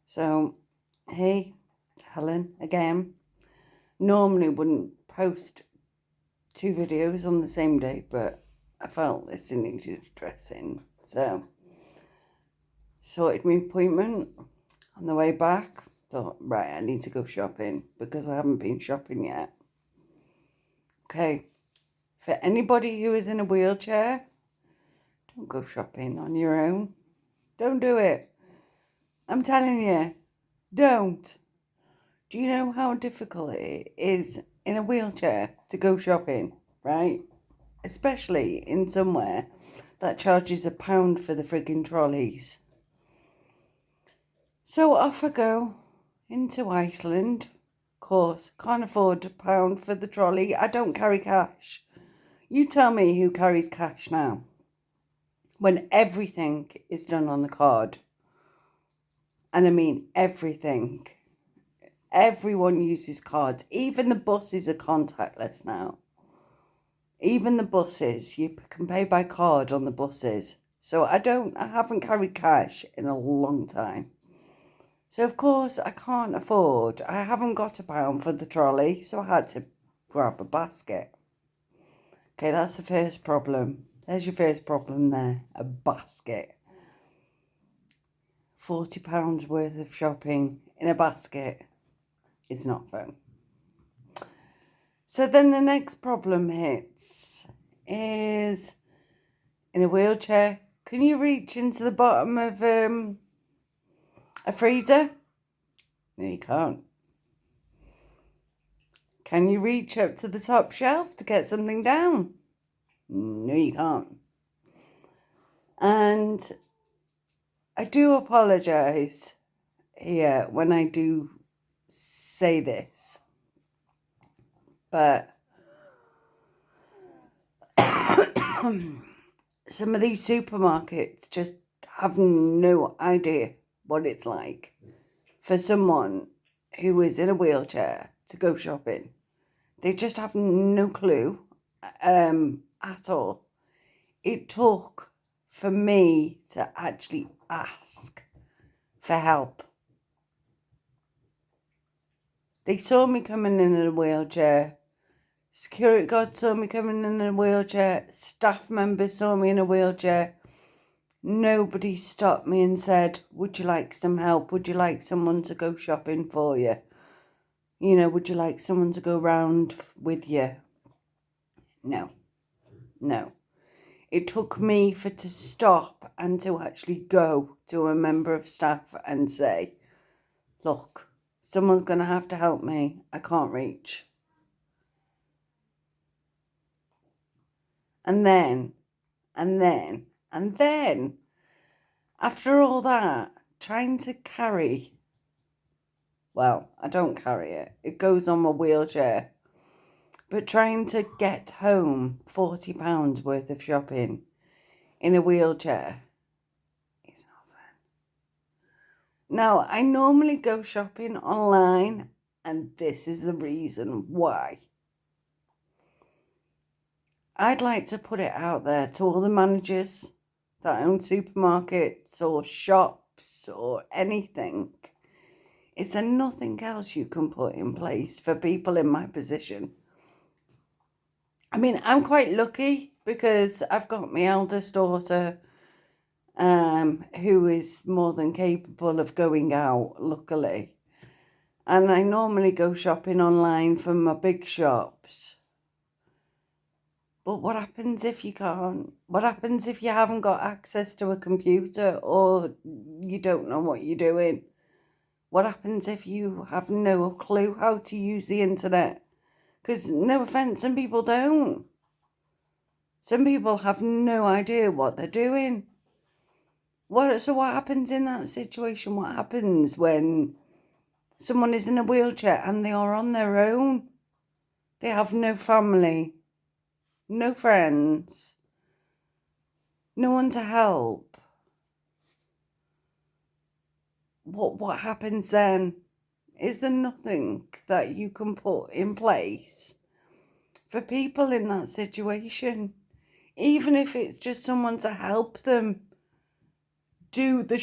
So, hey, Helen again. Normally wouldn't post 2 videos on the same day, but I felt this needed addressing. So, sorted my appointment on the way back. Thought, right, I need to go shopping because I haven't been shopping yet. Okay, for anybody who is in a wheelchair, don't go shopping on your own. Don't do it. I'm telling you, don't. Do you know how difficult it is in a wheelchair to go shopping, right? Especially in somewhere that charges £1 for the frigging trolleys. So off I go into Iceland. Of course, can't afford £1 for the trolley. I don't carry cash. You tell me who carries cash now when everything is done on the card. And I mean everything. Everyone uses cards. Even the buses are contactless now. Even the buses, you can pay by card on the buses. So I haven't carried cash in a long time. So of course I can't afford, I haven't got £1 for the trolley, so I had to grab a basket. Okay, that's the first problem. There's your first problem there, a basket. £40 worth of shopping in a basket. It's not fun. So then the next problem hits is in a wheelchair. Can you reach into the bottom of a freezer? No, you can't. Can you reach up to the top shelf to get something down? No, you can't. And I do apologise here when I do say this, but some of these supermarkets just have no idea what it's like for someone who is in a wheelchair to go shopping. They just have no clue at all. It took for me to actually ask for help. They saw me coming in a wheelchair. Security guard saw me coming in a wheelchair. Staff members saw me in a wheelchair. Nobody stopped me and said, would you like some help? Would you like someone to go shopping for you? You know, would you like someone to go round with you? No. It took me to stop and to actually go to a member of staff and say, look, someone's going to have to help me. I can't reach. And then, after all that, trying to carry, well, I don't carry it. It goes on my wheelchair. But trying to get home £40 worth of shopping in a wheelchair is not fun. Now, I normally go shopping online, and this is the reason why. I'd like to put it out there to all the managers that own supermarkets or shops or anything. Is there nothing else you can put in place for people in my position? I mean, I'm quite lucky because I've got my eldest daughter who is more than capable of going out, luckily. And I normally go shopping online from my big shops. But what happens if you can't? What happens if you haven't got access to a computer or you don't know what you're doing? What happens if you have no clue how to use the internet? Because, no offence, some people don't. Some people have no idea what they're doing. So what happens in that situation? What happens when someone is in a wheelchair and they are on their own? They have no family, no friends, no one to help. What happens then? Is there nothing that you can put in place for people in that situation? Even if it's just someone to help them do the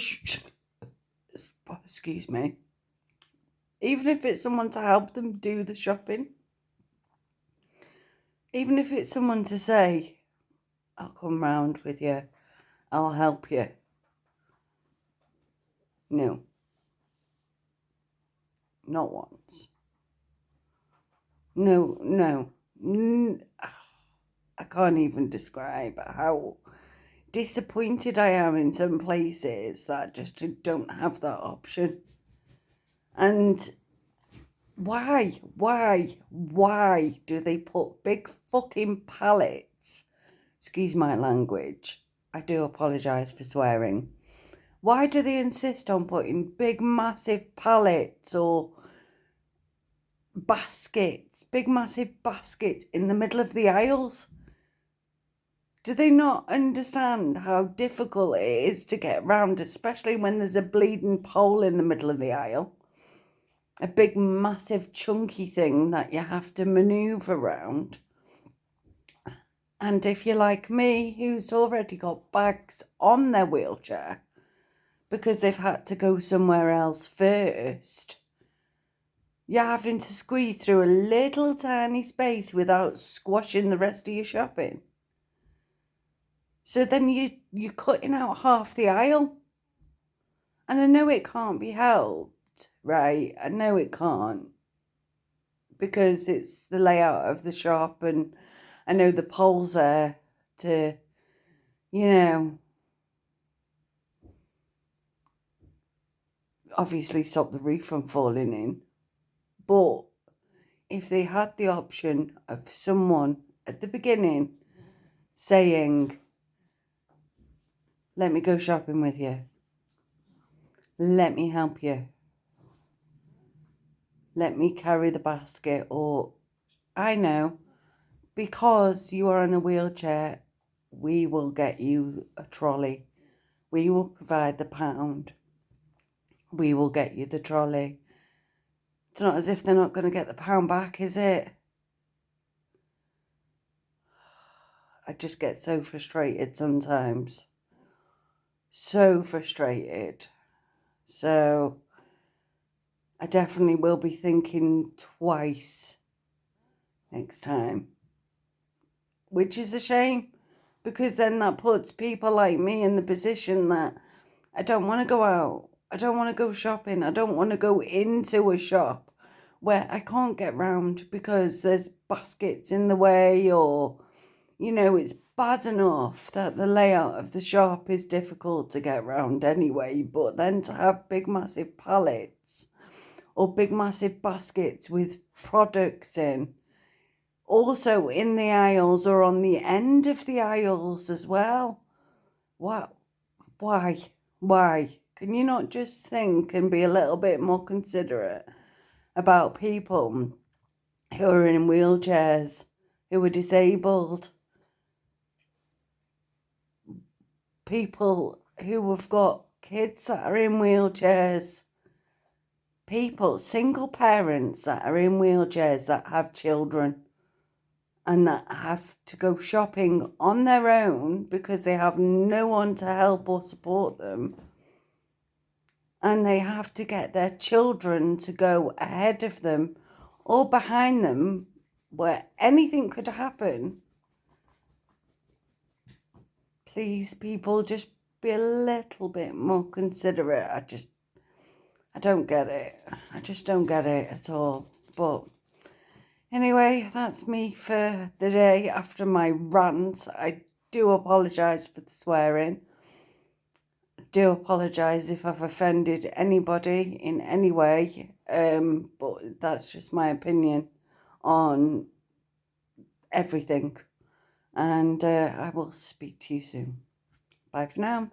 excuse me, even if it's someone to help them do the shopping, even if it's someone to say, I'll come round with you, I'll help you. No. Not once. No. I can't even describe how disappointed I am in some places that just don't have that option. And why do they put big fucking pallets? Excuse my language. I do apologise for swearing. Why do they insist on putting big massive pallets or baskets, big massive baskets in the middle of the aisles? Do they not understand how difficult it is to get round, especially when there's a bleeding pole in the middle of the aisle? A big, massive, chunky thing that you have to manoeuvre around. And if you're like me, who's already got bags on their wheelchair because they've had to go somewhere else first, you're having to squeeze through a little tiny space without squashing the rest of your shopping. So then you're cutting out half the aisle. And I know it can't be helped, right? I know it can't. Because it's the layout of the shop, and I know the pole's there to, obviously stop the roof from falling in. But if they had the option of someone at the beginning saying, let me go shopping with you, let me help you, let me carry the basket, or I know, because you are in a wheelchair, we will get you a trolley. We will provide the pound. We will get you the trolley. It's not as if they're not going to get the pound back, is it? I just get so frustrated sometimes. So frustrated. So I definitely will be thinking twice next time. Which is a shame, because then that puts people like me in the position that I don't want to go out. I don't want to go shopping. I don't want to go into a shop where I can't get round because there's baskets in the way, or, it's bad enough that the layout of the shop is difficult to get round anyway, but then to have big massive pallets or big massive baskets with products in, also in the aisles or on the end of the aisles as well. What? Why? Can you not just think and be a little bit more considerate about people who are in wheelchairs, who are disabled, people who have got kids that are in wheelchairs, people, single parents that are in wheelchairs that have children and that have to go shopping on their own because they have no one to help or support them. And they have to get their children to go ahead of them or behind them where anything could happen. Please, people, just be a little bit more considerate. I don't get it. I just don't get it at all. But anyway, that's me for the day after my rant. I do apologise for the swearing. I do apologise if I've offended anybody in any way. But that's just my opinion on everything. And I will speak to you soon. Bye for now.